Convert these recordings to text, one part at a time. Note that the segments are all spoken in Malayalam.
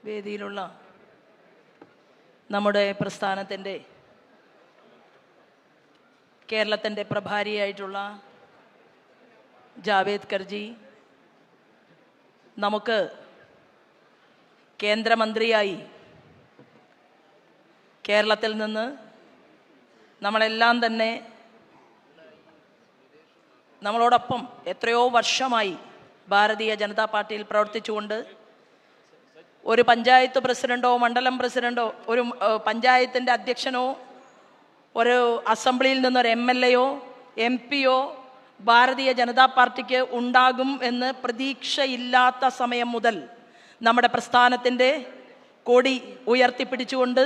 വേദിയിലുള്ള നമ്മുടെ പ്രസ്ഥാനത്തിൻ്റെ കേരളത്തിൻ്റെ പ്രഭാരിയായിട്ടുള്ള ജാവേദ്കർജി, നമുക്ക് കേന്ദ്രമന്ത്രിയായി കേരളത്തിൽ നിന്ന് നമ്മളെല്ലാം തന്നെ നമ്മളോടൊപ്പം എത്രയോ വർഷമായി ഭാരതീയ ജനതാ പാർട്ടിയിൽ പ്രവർത്തിച്ചുകൊണ്ട് ഒരു പഞ്ചായത്ത് പ്രസിഡന്റോ മണ്ഡലം പ്രസിഡന്റോ ഒരു പഞ്ചായത്തിൻ്റെ അധ്യക്ഷനോ ഒരു അസംബ്ലിയിൽ നിന്നൊരു MLA യോ MP യോ ഭാരതീയ ജനതാ പാർട്ടിക്ക് ഉണ്ടാകും എന്ന് പ്രതീക്ഷയില്ലാത്ത സമയം മുതൽ നമ്മുടെ പ്രസ്ഥാനത്തിൻ്റെ കൊടി ഉയർത്തിപ്പിടിച്ചുകൊണ്ട്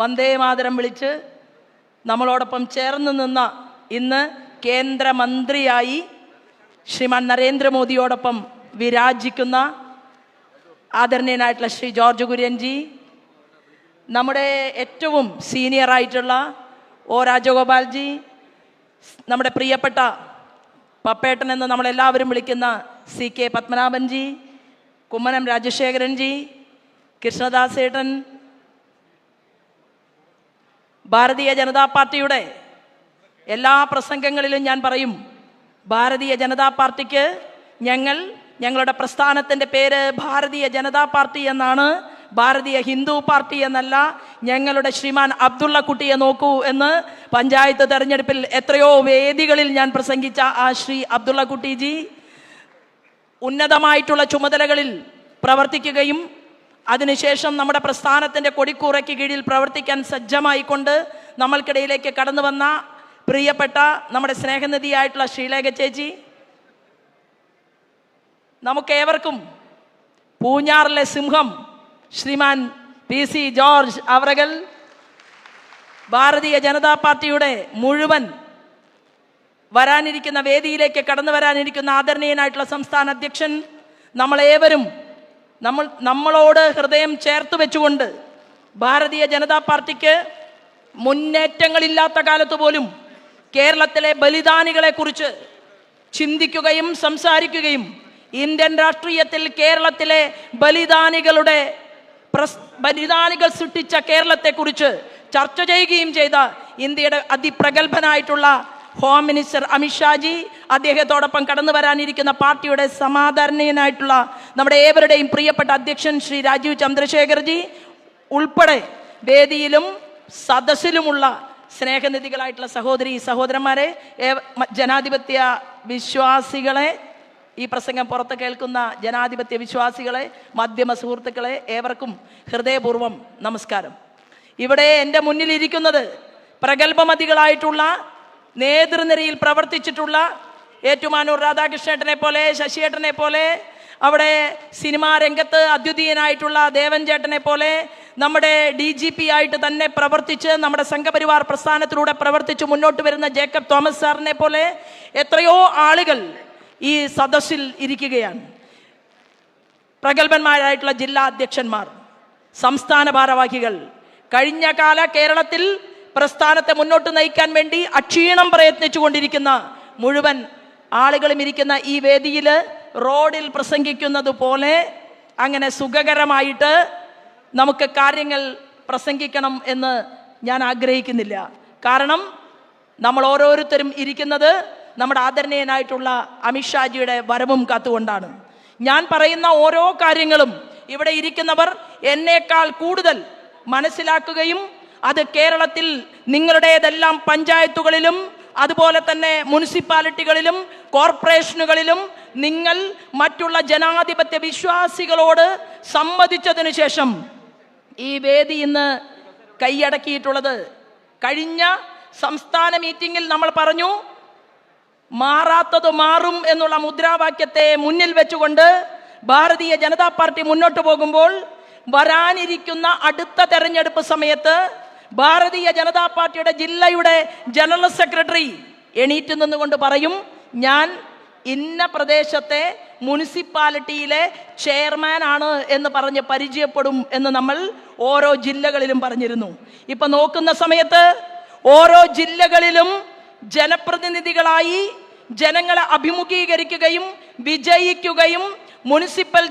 വന്ദേ മാതരം വിളിച്ച് നമ്മളോടൊപ്പം ചേർന്ന് നിന്ന ഇന്ന് കേന്ദ്രമന്ത്രിയായി ശ്രീമാൻ നരേന്ദ്രമോദിയോടൊപ്പം വിരാജിക്കുന്ന ആദരണീയനായിട്ടുള്ള ശ്രീ ജോർജ് കുര്യൻജി, നമ്മുടെ ഏറ്റവും സീനിയറായിട്ടുള്ള O രാജഗോപാൽജി, നമ്മുടെ പ്രിയപ്പെട്ട പപ്പേട്ടൻ എന്ന് നമ്മളെല്ലാവരും വിളിക്കുന്ന CK പത്മനാഭൻജി, കുമ്മനം രാജശേഖരൻജി, കൃഷ്ണദാസ് ഏട്ടൻ, ഭാരതീയ ജനതാ പാർട്ടിയുടെ എല്ലാ പ്രസംഗങ്ങളിലും ഞാൻ പറയും, ഭാരതീയ ജനതാ പാർട്ടിക്ക് ഞങ്ങളുടെ പ്രസ്ഥാനത്തിൻ്റെ പേര് ഭാരതീയ ജനതാ പാർട്ടി എന്നാണ്, ഭാരതീയ ഹിന്ദു പാർട്ടി എന്നല്ല. ഞങ്ങളുടെ ശ്രീമാൻ അബ്ദുള്ള കുട്ടിയെ നോക്കൂ എന്ന് പഞ്ചായത്ത് തെരഞ്ഞെടുപ്പിൽ എത്രയോ വേദികളിൽ ഞാൻ പ്രസംഗിച്ച ആ ശ്രീ അബ്ദുള്ള കുട്ടിജി ഉന്നതമായിട്ടുള്ള ചുമതലകളിൽ പ്രവർത്തിക്കുകയും അതിനുശേഷം നമ്മുടെ പ്രസ്ഥാനത്തിൻ്റെ കൊടിക്കൂറയ്ക്ക് കീഴിൽ പ്രവർത്തിക്കാൻ സജ്ജമായിക്കൊണ്ട് നമ്മൾക്കിടയിലേക്ക് കടന്നു വന്ന പ്രിയപ്പെട്ട നമ്മുടെ സ്നേഹനിധിയായിട്ടുള്ള ശ്രീലേഖ ചേച്ചി, നമുക്കേവർക്കും പൂഞ്ഞാറിലെ സിംഹം ശ്രീമാൻ PC ജോർജ് അവരകൾ, ഭാരതീയ ജനതാ പാർട്ടിയുടെ മുഴുവൻ വരാനിരിക്കുന്ന വേദിയിലേക്ക് കടന്നു വരാനിരിക്കുന്ന ആദരണീയനായിട്ടുള്ള സംസ്ഥാന അധ്യക്ഷൻ, നമ്മളേവരും നമ്മളോട് ഹൃദയം ചേർത്ത് വെച്ചുകൊണ്ട് ഭാരതീയ ജനതാ പാർട്ടിക്ക് മുന്നേറ്റങ്ങളില്ലാത്ത കാലത്ത് പോലും കേരളത്തിലെ ബലിദാനികളെക്കുറിച്ച് ചിന്തിക്കുകയും സംസാരിക്കുകയും ഇന്ത്യൻ രാഷ്ട്രീയത്തിൽ കേരളത്തിലെ ബലിദാനികൾ സൃഷ്ടിച്ച കേരളത്തെക്കുറിച്ച് ചർച്ച ചെയ്യുകയും ചെയ്ത ഇന്ത്യയുടെ അതിപ്രഗത്ഭനായിട്ടുള്ള ഹോം മിനിസ്റ്റർ അമിത്ഷാജി, അദ്ദേഹത്തോടൊപ്പം കടന്നു വരാനിരിക്കുന്ന പാർട്ടിയുടെ സമാദരണീയനായിട്ടുള്ള നമ്മുടെ ഏവരുടെയും പ്രിയപ്പെട്ട അധ്യക്ഷൻ ശ്രീ രാജീവ് ചന്ദ്രശേഖർജി ഉൾപ്പെടെ വേദിയിലും സദസ്സിലുമുള്ള സ്നേഹനിധികളായിട്ടുള്ള സഹോദരി സഹോദരന്മാരെ, ജനാധിപത്യ വിശ്വാസികളെ, ഈ പ്രസംഗം പുറത്ത് കേൾക്കുന്ന ജനാധിപത്യ വിശ്വാസികളെ, മാധ്യമ സുഹൃത്തുക്കളെ, ഏവർക്കും ഹൃദയപൂർവ്വം നമസ്കാരം. ഇവിടെ എൻ്റെ മുന്നിലിരിക്കുന്നത് പ്രഗത്ഭമതികളായിട്ടുള്ള നേതൃനിരയിൽ പ്രവർത്തിച്ചിട്ടുള്ള ഏറ്റുമാനൂർ രാധാകൃഷ്ണേട്ടനെ പോലെ, ശശിയേട്ടനെ പോലെ, അവിടെ സിനിമാ രംഗത്ത് അദ്വിതീയനായിട്ടുള്ള ദേവൻ ചേട്ടനെ പോലെ, നമ്മുടെ DGP ആയിട്ട് തന്നെ പ്രവർത്തിച്ച് നമ്മുടെ സംഘപരിവാർ പ്രസ്ഥാനത്തിലൂടെ പ്രവർത്തിച്ച് മുന്നോട്ട് വരുന്ന ജേക്കബ് തോമസ് സാറിനെ പോലെ എത്രയോ ആളുകൾ ഈ സദസ്സിൽ ഇരിക്കുകയാണ്. പ്രഗത്ഭന്മാരായിട്ടുള്ള ജില്ലാ അധ്യക്ഷന്മാർ, സംസ്ഥാന ഭാരവാഹികൾ, കഴിഞ്ഞ കാല കേരളത്തിൽ പ്രസ്ഥാനത്തെ മുന്നോട്ട് നയിക്കാൻ വേണ്ടി അക്ഷീണം പ്രയത്നിച്ചു കൊണ്ടിരിക്കുന്ന മുഴുവൻ ആളുകളും ഇരിക്കുന്ന ഈ വേദിയിൽ റോഡിൽ പ്രസംഗിക്കുന്നത് പോലെ അങ്ങനെ സുഖകരമായിട്ട് നമുക്ക് കാര്യങ്ങൾ പ്രസംഗിക്കണം എന്ന് ഞാൻ ആഗ്രഹിക്കുന്നില്ല. കാരണം നമ്മൾ ഓരോരുത്തരും ഇരിക്കുന്നത് നമ്മുടെ ആദരണീയനായിട്ടുള്ള അമിത്ഷാജിയുടെ വരവും കാത്തുകൊണ്ടാണ്. ഞാൻ പറയുന്ന ഓരോ കാര്യങ്ങളും ഇവിടെ ഇരിക്കുന്നവർ എന്നേക്കാൾ കൂടുതൽ മനസ്സിലാക്കുകയും അത് കേരളത്തിൽ നിങ്ങളുടേതെല്ലാം പഞ്ചായത്തുകളിലും അതുപോലെ തന്നെ മുനിസിപ്പാലിറ്റികളിലും കോർപ്പറേഷനുകളിലും നിങ്ങൾ മറ്റുള്ള ജനാധിപത്യ വിശ്വാസികളോട് സമ്മതിച്ചതിന് ശേഷം ഈ വേദി ഇന്ന് കൈയടക്കിയിട്ടുള്ളത്, കഴിഞ്ഞ സംസ്ഥാന മീറ്റിംഗിൽ നമ്മൾ പറഞ്ഞു, മാറാത്തത് മാറും എന്നുള്ള മുദ്രാവാക്യത്തെ മുന്നിൽ വെച്ചുകൊണ്ട് ഭാരതീയ ജനതാ പാർട്ടി മുന്നോട്ട് പോകുമ്പോൾ വരാനിരിക്കുന്ന അടുത്ത തെരഞ്ഞെടുപ്പ് സമയത്ത് ഭാരതീയ ജനതാ പാർട്ടിയുടെ ജില്ലയുടെ ജനറൽ സെക്രട്ടറി എണീറ്റ് നിന്നുകൊണ്ട് പറയും, ഞാൻ ഇന്ന പ്രദേശത്തെ മുനിസിപ്പാലിറ്റിയിലെ ചെയർമാൻ ആണ് എന്ന് പറഞ്ഞ് പരിചയപ്പെടും എന്ന് നമ്മൾ ഓരോ ജില്ലകളിലും പറഞ്ഞിരുന്നു. ഇപ്പൊ നോക്കുന്ന സമയത്ത് ഓരോ ജില്ലകളിലും ജനപ്രതിനിധികളായി ജനങ്ങളെ അഭിമുഖീകരിക്കുകയും വിജയിക്കുകയും മുനിസിപ്പൽ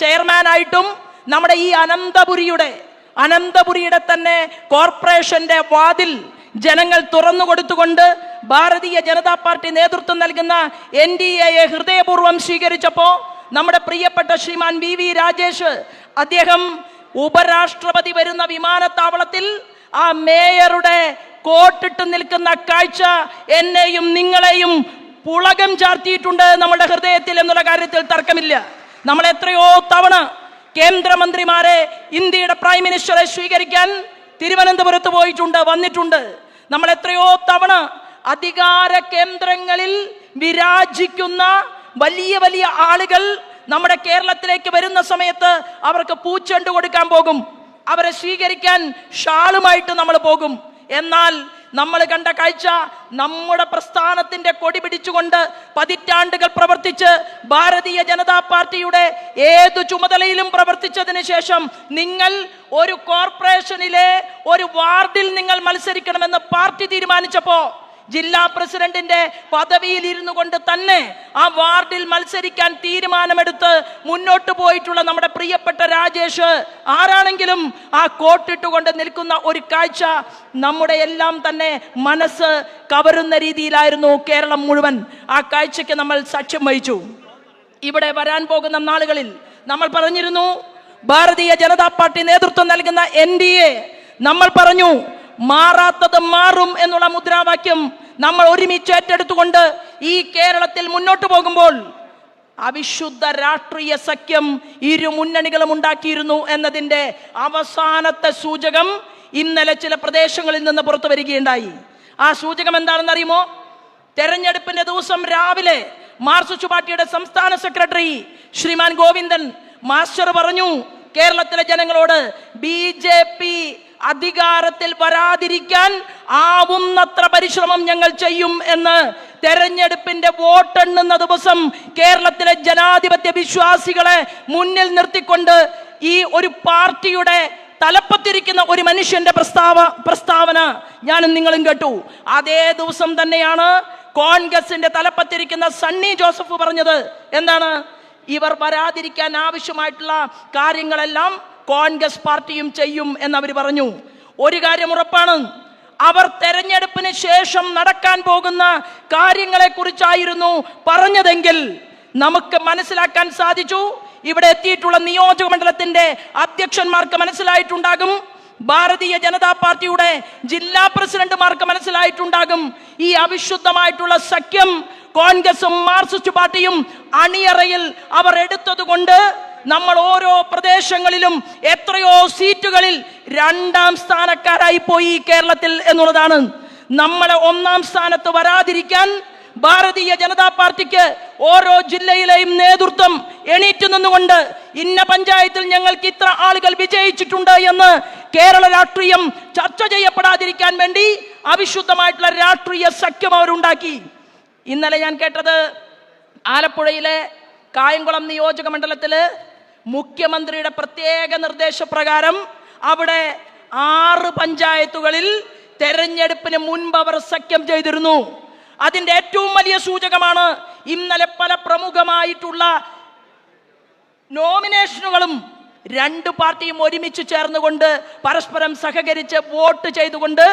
ചെയർമാനായിട്ടും നമ്മുടെ ഈ അനന്തപുരിയുടെ തന്നെ കോർപ്പറേഷന്റെ വാതിൽ ജനങ്ങൾ തുറന്നു കൊടുത്തുകൊണ്ട് ഭാരതീയ ജനതാ പാർട്ടി നേതൃത്വം നൽകുന്ന NDAയെ ഹൃദയപൂർവ്വം സ്വീകരിച്ചപ്പോൾ നമ്മുടെ പ്രിയപ്പെട്ട ശ്രീമാൻ VV രാജേഷ് അദ്ദേഹം ഉപരാഷ്ട്രപതി വരുന്ന വിമാനത്താവളത്തിൽ ആ മേയറുടെ കോട്ടിട്ട് നിൽക്കുന്ന കാഴ്ച എന്നെയും നിങ്ങളെയും പുളകം ചാർത്തിയിട്ടുണ്ട് നമ്മുടെ ഹൃദയത്തിൽ എന്നുള്ള കാര്യത്തിൽ തർക്കമില്ല. നമ്മൾ എത്രയോ തവണ കേന്ദ്രമന്ത്രിമാരെ, ഇന്ത്യയുടെ പ്രൈം മിനിസ്റ്ററെ സ്വീകരിക്കാൻ തിരുവനന്തപുരത്ത് വന്നിട്ടുണ്ട്. നമ്മൾ എത്രയോ തവണ അധികാര കേന്ദ്രങ്ങളിൽ വിരാജിക്കുന്ന വലിയ വലിയ ആളുകൾ നമ്മുടെ കേരളത്തിലേക്ക് വരുന്ന സമയത്ത് അവർക്ക് പൂച്ചെണ്ട് കൊടുക്കാൻ പോകും, അവരെ സ്വീകരിക്കാൻ ഷാളുമായിട്ട് നമ്മൾ പോകും. എന്നാൽ നമ്മൾ കണ്ട കാഴ്ച, നമ്മുടെ പ്രസ്ഥാനത്തിന്റെ കൊടി പിടിച്ചുകൊണ്ട് പതിറ്റാണ്ടുകൾ പ്രവർത്തിച്ച് ഭാരതീയ ജനതാ പാർട്ടിയുടെ ഏതു ചുമതലയിലും പ്രവർത്തിച്ചതിന് ശേഷം നിങ്ങൾ ഒരു കോർപ്പറേഷനിലെ ഒരു വാർഡിൽ നിങ്ങൾ മത്സരിക്കണമെന്ന് പാർട്ടി തീരുമാനിച്ചപ്പോ ജില്ലാ പ്രസിഡന്റിന്റെ പദവിയിൽ ഇരുന്നു കൊണ്ട് തന്നെ ആ വാർഡിൽ മത്സരിക്കാൻ തീരുമാനമെടുത്ത് മുന്നോട്ട് പോയിട്ടുള്ള നമ്മുടെ പ്രിയപ്പെട്ട രാജേഷ് ആരാണെങ്കിലും ആ കോട്ടിട്ടുകൊണ്ട് നിൽക്കുന്ന ഒരു കാഴ്ച നമ്മുടെ എല്ലാം തന്നെ മനസ്സ് കവരുന്ന രീതിയിലായിരുന്നു കേരളം മുഴുവൻ. ആ കാഴ്ചയ്ക്ക് നമ്മൾ സാക്ഷ്യം വഹിച്ചു. ഇവിടെ വരാൻ പോകുന്ന നാളുകളിൽ നമ്മൾ പറഞ്ഞിരുന്നു, ഭാരതീയ ജനതാ പാർട്ടി നേതൃത്വം നൽകുന്ന NDA നമ്മൾ പറഞ്ഞു മാറാത്തത് മാറും എന്നുള്ള മുദ്രാവാക്യം നമ്മൾ ഒരുമിച്ച് ഏറ്റെടുത്തുകൊണ്ട് ഈ കേരളത്തിൽ മുന്നോട്ട് പോകുമ്പോൾ അവിശുദ്ധ രാഷ്ട്രീയ സഖ്യം ഇരു മുന്നണികളും ഉണ്ടാക്കിയിരുന്നു എന്നതിൻ്റെ അവസാനത്തെ സൂചകം ഇന്നലെ ചില പ്രദേശങ്ങളിൽ നിന്ന് പുറത്തു വരികയുണ്ടായി. ആ സൂചകം എന്താണെന്ന് അറിയുമോ? തെരഞ്ഞെടുപ്പിന്റെ ദിവസം രാവിലെ മാർക്സിസ്റ്റ് പാർട്ടിയുടെ സംസ്ഥാന സെക്രട്ടറി ശ്രീമാൻ ഗോവിന്ദൻ മാസ്റ്റർ പറഞ്ഞു കേരളത്തിലെ ജനങ്ങളോട്, BJP അധികാരത്തിൽ വരാതിരിക്കാൻ ആവുന്നത്ര പരിശ്രമം ഞങ്ങൾ ചെയ്യും എന്ന്. തെരഞ്ഞെടുപ്പിന്റെ വോട്ടെണ്ണുന്ന ദിവസം കേരളത്തിലെ ജനാധിപത്യ വിശ്വാസികളെ മുന്നിൽ നിർത്തിക്കൊണ്ട് ഈ ഒരു പാർട്ടിയുടെ തലപ്പത്തിരിക്കുന്ന ഒരു മനുഷ്യന്റെ പ്രസ്താവന ഞാനും നിങ്ങളും കേട്ടു. അതേ ദിവസം തന്നെയാണ് കോൺഗ്രസിന്റെ തലപ്പത്തിരിക്കുന്ന സണ്ണി ജോസഫ് പറഞ്ഞത്. എന്താണ്? ഇവർ വരാതിരിക്കാൻ ആവശ്യമായിട്ടുള്ള കാര്യങ്ങളെല്ലാം കോൺഗ്രസ് പാർട്ടിയും ചെയ്യും എന്നവർ പറഞ്ഞു. ഒരു കാര്യം ഉറപ്പാണ്, അവർ തെരഞ്ഞെടുപ്പിന് ശേഷം നടക്കാൻ പോകുന്ന കാര്യങ്ങളെ കുറിച്ചായിരുന്നു പറഞ്ഞതെങ്കിൽ നമുക്ക് മനസ്സിലാക്കാൻ സാധിച്ചു. ഇവിടെ എത്തിയിട്ടുള്ള നിയോജക മണ്ഡലത്തിന്റെ അധ്യക്ഷന്മാർക്ക് മനസ്സിലായിട്ടുണ്ടാകും, ഭാരതീയ ജനതാ പാർട്ടിയുടെ ജില്ലാ പ്രസിഡന്റുമാർക്ക് മനസ്സിലായിട്ടുണ്ടാകും, ഈ അവിശുദ്ധമായിട്ടുള്ള സഖ്യം കോൺഗ്രസും മാർക്സിസ്റ്റ് പാർട്ടിയും അണിയറയിൽ അവർ എടുത്തത് കൊണ്ട് നമ്മൾ ഓരോ പ്രദേശങ്ങളിലും എത്രയോ സീറ്റുകളിൽ 2ാം സ്ഥാനക്കാരായി പോയി കേരളത്തിൽ എന്നുള്ളതാണ്. നമ്മളെ 1ാം സ്ഥാനത്ത് വരാതിരിക്കാൻ ഭാരതീയ ജനതാ പാർട്ടിക്ക് ഓരോ ജില്ലയിലെയും നേതൃത്വം എണീറ്റ് നിന്നുകൊണ്ട് ഇന്ന പഞ്ചായത്തിൽ ഞങ്ങൾക്ക് ഇത്ര ആളുകൾ വിജയിച്ചിട്ടുണ്ട് എന്ന് കേരള രാഷ്ട്രീയം ചർച്ച ചെയ്യപ്പെടാതിരിക്കാൻ വേണ്ടി അവിശുദ്ധമായിട്ടുള്ള രാഷ്ട്രീയ സഖ്യം അവരുണ്ടാക്കി. ഇന്നലെ ഞാൻ കേട്ടത്, ആലപ്പുഴയിലെ കായംകുളം നിയോജക മണ്ഡലത്തില് മുഖ്യമന്ത്രിയുടെ പ്രത്യേക നിർദ്ദേശപ്രകാരം അവിടെ 6 പഞ്ചായത്തുകളിൽ തെരഞ്ഞെടുപ്പിന് മുൻപ് അവർ സഖ്യം ചെയ്തിരുന്നു. അതിന്റെ ഏറ്റവും വലിയ സൂചകമാണ് ഇന്നലെ പല പ്രമുഖമായിട്ടുള്ള നോമിനേഷനുകളും 2 പാർട്ടിയും ഒരുമിച്ച് ചേർന്നുകൊണ്ട് പരസ്പരം സഹകരിച്ച് വോട്ട് ചെയ്തുകൊണ്ട്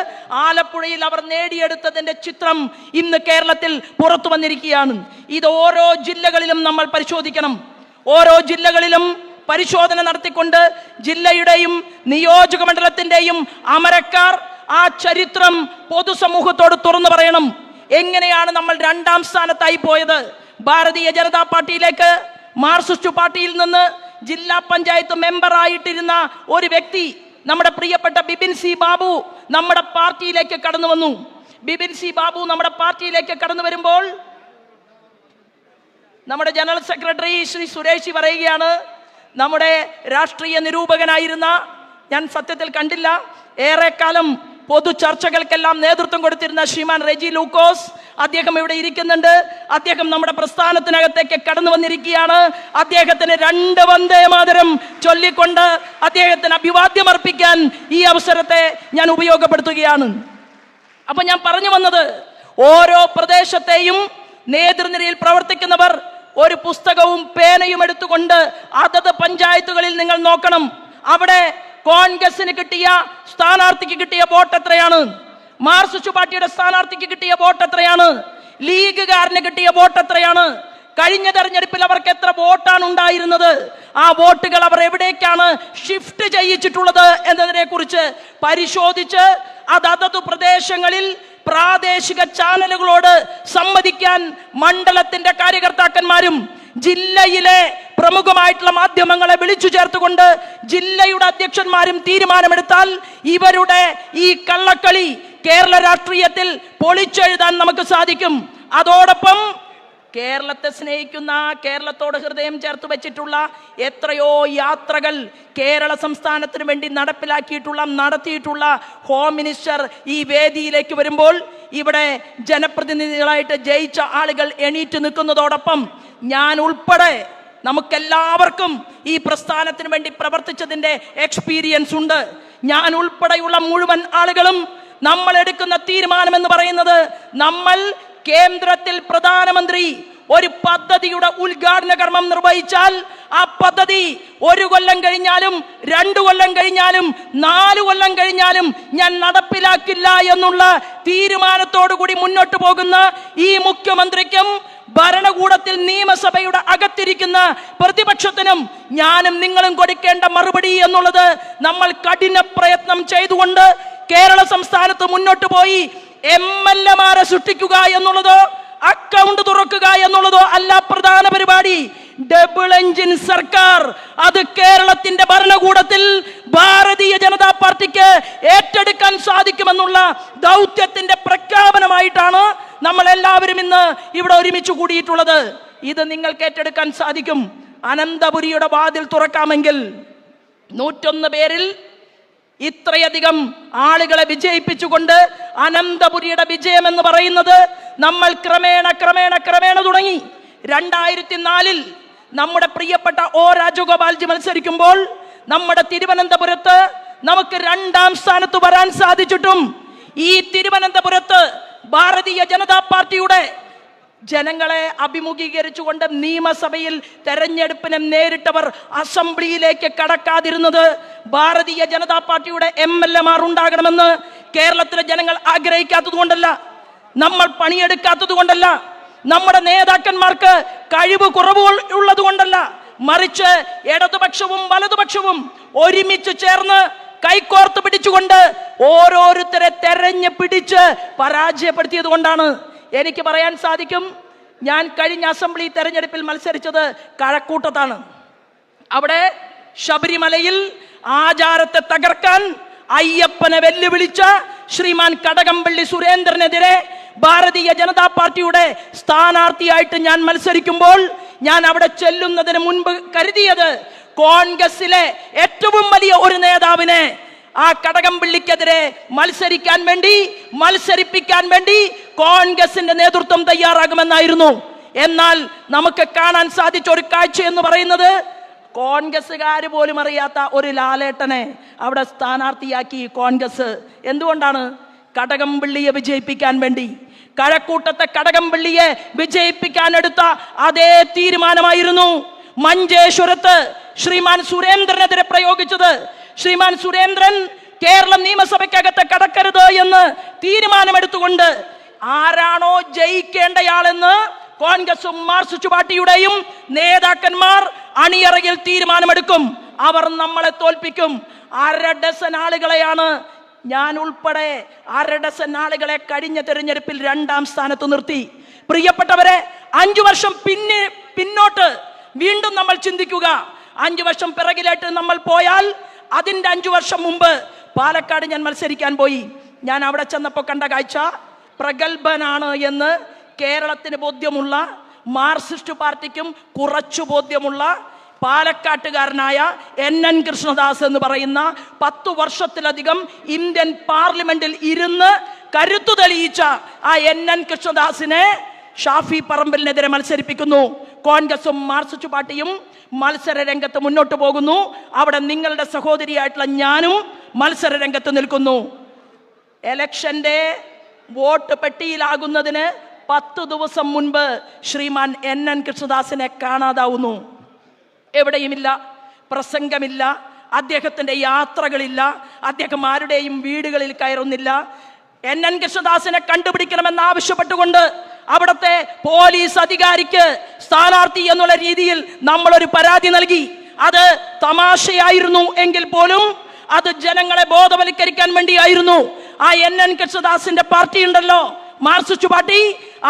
ആലപ്പുഴയിൽ അവർ നേടിയെടുത്തതിന്റെ ചിത്രം ഇന്ന് കേരളത്തിൽ പുറത്തു വന്നിരിക്കുകയാണ്. ഇത് ഓരോ ജില്ലകളിലും നമ്മൾ പരിശോധിക്കണം. ഓരോ ജില്ലകളിലും പരിശോധന നടത്തിക്കൊണ്ട് ജില്ലയുടെയും നിയോജക മണ്ഡലത്തിന്റെയും അമരക്കാർ ആ ചരിത്രം പൊതുസമൂഹത്തോട് തുറന്നു പറയണം. എങ്ങനെയാണ് നമ്മൾ 2ാം സ്ഥാനത്തായി പോയത്? ഭാരതീയ ജനതാ പാർട്ടിയിലേക്ക് മാർക്സിസ്റ്റ് പാർട്ടിയിൽ നിന്ന് ജില്ലാ പഞ്ചായത്ത് മെമ്പറായിട്ടിരുന്ന ഒരു വ്യക്തി, നമ്മുടെ പ്രിയപ്പെട്ട ബിപിൻ സി ബാബു നമ്മുടെ പാർട്ടിയിലേക്ക് കടന്നു വന്നു. ബിപിൻ സി ബാബു നമ്മുടെ പാർട്ടിയിലേക്ക് കടന്നു വരുമ്പോൾ നമ്മുടെ ജനറൽ സെക്രട്ടറി ശ്രീ സുരേഷ് പറയുകയാണ്, നമ്മുടെ രാഷ്ട്രീയ നിരൂപകനായിരുന്ന, ഞാൻ സത്യത്തിൽ കണ്ടില്ല, ഏറെക്കാലം പൊതു ചർച്ചകൾക്കെല്ലാം നേതൃത്വം കൊടുത്തിരുന്ന ശ്രീമാൻ റെജി ലൂക്കോസ്, അദ്ദേഹം ഇവിടെ ഇരിക്കുന്നുണ്ട്. അദ്ദേഹം നമ്മുടെ പ്രസ്ഥാനത്തിനകത്തേക്ക് കടന്നു വന്നിരിക്കുകയാണ്. അദ്ദേഹത്തിന് 2 വന്ദേ മാതരം ചൊല്ലിക്കൊണ്ട് അദ്ദേഹത്തിന് അഭിവാദ്യം അർപ്പിക്കാൻ ഈ അവസരത്തെ ഞാൻ ഉപയോഗപ്പെടുത്തുകയാണ്. അപ്പൊ ഞാൻ പറഞ്ഞു വന്നത്, ഓരോ പ്രദേശത്തെയും നേതൃനിരയിൽ പ്രവർത്തിക്കുന്നവർ ഒരു പുസ്തകവും പേനയും എടുത്തുകൊണ്ട് അതത് പഞ്ചായത്തുകളിൽ നിങ്ങൾ നോക്കണം. അവിടെ കോൺഗ്രസിന് കിട്ടിയ സ്ഥാനാർത്ഥിക്ക് കിട്ടിയ വോട്ട് എത്രയാണ്? മാർക്സിസ്റ്റ് പാർട്ടിയുടെ സ്ഥാനാർത്ഥിക്ക് കിട്ടിയ വോട്ട് എത്രയാണ്? ലീഗുകാരന് കിട്ടിയ വോട്ട് എത്രയാണ്? കഴിഞ്ഞ തെരഞ്ഞെടുപ്പിൽ അവർക്ക് എത്ര വോട്ടാണ് ഉണ്ടായിരുന്നത്? ആ വോട്ടുകൾ അവർ എവിടേക്കാണ് ഷിഫ്റ്റ് ചെയ്യിച്ചിട്ടുള്ളത് എന്നതിനെ കുറിച്ച് പരിശോധിച്ച് അതത് പ്രദേശങ്ങളിൽ പ്രാദേശിക ചാനലുകളോട് സമ്മതിക്കാൻ മണ്ഡലത്തിന്റെ കാര്യകർത്താക്കന്മാരും ജില്ലയിലെ പ്രമുഖമായിട്ടുള്ള മാധ്യമങ്ങളെ വിളിച്ചു ചേർത്തുകൊണ്ട് ജില്ലയുടെ അധ്യക്ഷന്മാരും തീരുമാനമെടുത്താൽ ഇവരുടെ ഈ കള്ളക്കളി കേരള രാഷ്ട്രീയത്തിൽ പൊളിച്ചെഴുതാൻ നമുക്ക് സാധിക്കും. അതോടൊപ്പം കേരളത്തെ സ്നേഹിക്കുന്ന, കേരളത്തോട് ഹൃദയം ചേർത്ത് വെച്ചിട്ടുള്ള എത്രയോ യാത്രകൾ കേരള സംസ്ഥാനത്തിന് വേണ്ടി നടത്തിയിട്ടുള്ള ഹോം മിനിസ്റ്റർ ഈ വേദിയിലേക്ക് വരുമ്പോൾ ഇവിടെ ജനപ്രതിനിധികളായിട്ട് ജയിച്ച ആളുകൾ എണീറ്റ് നിൽക്കുന്നതോടൊപ്പം ഞാൻ ഉൾപ്പെടെ നമുക്കെല്ലാവർക്കും ഈ പ്രസ്ഥാനത്തിന് വേണ്ടി പ്രവർത്തിച്ചതിൻ്റെ എക്സ്പീരിയൻസ് ഉണ്ട്. ഞാൻ ഉൾപ്പെടെയുള്ള മുഴുവൻ ആളുകളും നമ്മൾ എടുക്കുന്ന തീരുമാനം എന്ന് പറയുന്നത്, നമ്മൾ കേന്ദ്രത്തിൽ പ്രധാനമന്ത്രി ഒരു പദ്ധതിയുടെ ഉദ്ഘാടന കർമ്മം നിർവഹിച്ചാൽ ആ പദ്ധതി 1 കൊല്ലം കഴിഞ്ഞാലും 2 കൊല്ലം കഴിഞ്ഞാലും 4 കൊല്ലം കഴിഞ്ഞാലും ഞാൻ നടപ്പിലാക്കില്ല എന്നുള്ള തീരുമാനത്തോടു കൂടി മുന്നോട്ട് പോകുന്ന ഈ മുഖ്യമന്ത്രിക്കും ഭരണകൂടത്തിൽ നിയമസഭയുടെ അകത്തിരിക്കുന്ന പ്രതിപക്ഷത്തിനും ഞാനും നിങ്ങളും കൊടുക്കേണ്ട മറുപടി എന്നുള്ളത് നമ്മൾ കഠിന പ്രയത്നം ചെയ്തുകൊണ്ട് കേരള സംസ്ഥാനത്ത് മുന്നോട്ട് പോയി MLA-മാരെ സൃഷ്ടിക്കുക എന്നുള്ളതോ അക്കൗണ്ട് തുറക്കുക എന്നുള്ളതോ അല്ല പ്രധാന പരിപാടി. ഡബിൾ എഞ്ചിൻ സർക്കാർ അത് കേരളത്തിന്റെ ഭരണകൂടത്തിൽ ഭാരതീയ ജനതാ പാർട്ടിക്ക് ഏറ്റെടുക്കാൻ സാധിക്കുമെന്നുള്ള ദൗത്യത്തിന്റെ പ്രഖ്യാപനമായിട്ടാണ് നമ്മൾ എല്ലാവരും ഇന്ന് ഇവിടെ ഒരുമിച്ച് കൂടിയിട്ടുള്ളത്. ഇത് നിങ്ങൾക്ക് ഏറ്റെടുക്കാൻ സാധിക്കും. അനന്തപുരിയുടെ വാതിൽ തുറക്കാമെങ്കിൽ 101 പേരിൽ ഇത്രയധികം ആളുകളെ വിജയിപ്പിച്ചുകൊണ്ട് അനന്തപുരിയുടെ വിജയം എന്ന് പറയുന്നത് നമ്മൾ ക്രമേണ തുടങ്ങി. 2004 നമ്മുടെ പ്രിയപ്പെട്ട O രാജഗോപാൽജി മത്സരിക്കുമ്പോൾ നമ്മുടെ തിരുവനന്തപുരത്ത് നമുക്ക് 2ാം സ്ഥാനത്ത് വരാൻ സാധിച്ചിട്ടും ഈ തിരുവനന്തപുരത്ത് ഭാരതീയ ജനതാ പാർട്ടിയുടെ ജനങ്ങളെ അഭിമുഖീകരിച്ചുകൊണ്ട് നിയമസഭയിൽ തെരഞ്ഞെടുപ്പിനെ നേരിട്ടവർ അസംബ്ലിയിലേക്ക് കടക്കാതിരുന്നത് ഭാരതീയ ജനതാ പാർട്ടിയുടെ MLA-മാർ ഉണ്ടാകണമെന്ന് കേരളത്തിലെ ജനങ്ങൾ ആഗ്രഹിക്കാത്തത് കൊണ്ടല്ല, നമ്മൾ പണിയെടുക്കാത്തത് കൊണ്ടല്ല, നമ്മുടെ നേതാക്കന്മാർക്ക് കഴിവ് കുറവുകൾ ഉള്ളത് കൊണ്ടല്ല, മറിച്ച് ഇടതുപക്ഷവും വലതുപക്ഷവും ഒരുമിച്ച് ചേർന്ന് കൈകോർത്ത് പിടിച്ചുകൊണ്ട് ഓരോരുത്തരെ തെരഞ്ഞു പിടിച്ച് പരാജയപ്പെടുത്തിയത് കൊണ്ടാണ്. എനിക്ക് പറയാൻ സാധിക്കും, ഞാൻ കഴിഞ്ഞ അസംബ്ലി തെരഞ്ഞെടുപ്പിൽ മത്സരിച്ചത് കഴക്കൂട്ടത്താണ്. അവിടെ ശബരിമലയിൽ ആചാരത്തെ തകർക്കാൻ അയ്യപ്പനെ വെല്ലുവിളിച്ച ശ്രീമാൻ കടകംപള്ളി സുരേന്ദ്രനെതിരെ ഭാരതീയ ജനതാ പാർട്ടിയുടെ സ്ഥാനാർത്ഥിയായിട്ട് ഞാൻ മത്സരിക്കുമ്പോൾ ഞാൻ അവിടെ ചെല്ലുന്നതിന് മുൻപ് കരുതിയത് കോൺഗ്രസിലെ ഏറ്റവും വലിയ ഒരു നേതാവിനെ ആ കടകംപള്ളിക്കെതിരെ മത്സരിപ്പിക്കാൻ വേണ്ടി കോൺഗ്രസിന്റെ നേതൃത്വം തയ്യാറാകുമെന്നായിരുന്നു. എന്നാൽ നമുക്ക് കാണാൻ സാധിച്ച ഒരു കാഴ്ച എന്ന് പറയുന്നത്, കോൺഗ്രസ്സുകാർ പോലും അറിയാത്ത ഒരു ലാലേട്ടനെ അവിടെ സ്ഥാനാർത്ഥിയാക്കി കോൺഗ്രസ്. എന്തുകൊണ്ടാണ്? കടകംപള്ളിയെ വിജയിപ്പിക്കാൻ വേണ്ടി. കഴക്കൂട്ടത്തെ കടകംപള്ളിയെ വിജയിപ്പിക്കാൻ എടുത്ത അതേ തീരുമാനമായിരുന്നു മഞ്ചേശ്വരത്ത് ശ്രീമാൻ സുരേന്ദ്രനെതിരെ പ്രയോഗിച്ചത്. ശ്രീമാൻ സുരേന്ദ്രൻ കേരള നിയമസഭയ്ക്കകത്ത് കടക്കരുത് എന്ന് തീരുമാനമെടുത്തുകൊണ്ട് ആരാണോ ജയിക്കേണ്ടയാളെന്ന് കോൺഗ്രസും മാർക്സിസ്റ്റ് പാർട്ടിയുടെയും നേതാക്കന്മാർ അണിയറയിൽ തീരുമാനമെടുക്കും. അവർ നമ്മളെ തോൽപ്പിക്കും. 1/2 ഡസൻ ആളുകളെയാണ്, ഞാൻ ഉൾപ്പെടെ 1/2 ഡസൻ ആളുകളെ കഴിഞ്ഞ തെരഞ്ഞെടുപ്പിൽ 2ാം സ്ഥാനത്ത് നിർത്തി. പ്രിയപ്പെട്ടവരെ, 5 വർഷം പിന്നോട്ട് വീണ്ടും നമ്മൾ ചിന്തിക്കുക. 5 വർഷം പിറകിലായിട്ട് നമ്മൾ പോയാൽ അതിൻ്റെ 5 വർഷം മുമ്പ് പാലക്കാട് ഞാൻ മത്സരിക്കാൻ പോയി. ഞാൻ അവിടെ ചെന്നപ്പോൾ കണ്ട കാഴ്ച, പ്രഗത്ഭനാണ് എന്ന് കേരളത്തിന് ബോധ്യമുള്ള, മാർക്സിസ്റ്റ് പാർട്ടിക്കും കുറച്ചു ബോധ്യമുള്ള പാലക്കാട്ടുകാരനായ NN കൃഷ്ണദാസ് എന്ന് പറയുന്ന 10 വർഷത്തിലധികം ഇന്ത്യൻ പാർലമെന്റിൽ ഇരുന്ന് കരുത്തു തെളിയിച്ച ആ NN കൃഷ്ണദാസിനെ ഷാഫി പറമ്പലിനെതിരെ മത്സരിപ്പിക്കുന്നു. കോൺഗ്രസും മാർക്സിസ്റ്റ് പാർട്ടിയും മത്സര രംഗത്ത് മുന്നോട്ട് പോകുന്നു. അവിടെ നിങ്ങളുടെ സഹോദരിയായിട്ടുള്ള ഞാനും മത്സര രംഗത്ത് നിൽക്കുന്നു. എലക്ഷന്റെ വോട്ട് പെട്ടിയിലാകുന്നതിന് 10 ദിവസം മുൻപ് ശ്രീമാൻ NN കൃഷ്ണദാസിനെ കാണാതാവുന്നു. എവിടെയുമില്ല, പ്രസംഗമില്ല, അദ്ദേഹത്തിൻ്റെ യാത്രകളില്ല, അദ്ദേഹം ആരുടെയും വീടുകളിൽ കയറുന്നില്ല. NN കൃഷ്ണദാസിനെ കണ്ടുപിടിക്കണമെന്ന് ആവശ്യപ്പെട്ടുകൊണ്ട് അവിടുത്തെ പോലീസ് അധികാരിക്ക് സ്ഥാനാർത്ഥി എന്നുള്ള രീതിയിൽ നമ്മളൊരു പരാതി നൽകി. അത് തമാശയായിരുന്നു എങ്കിൽ പോലും അത് ജനങ്ങളെ ബോധവൽക്കരിക്കാൻ വേണ്ടിയായിരുന്നു. ആ NN കൃഷ്ണദാസിന്റെ പാർട്ടി ഉണ്ടല്ലോ, മാർക്സിസ്റ്റ് പാർട്ടി,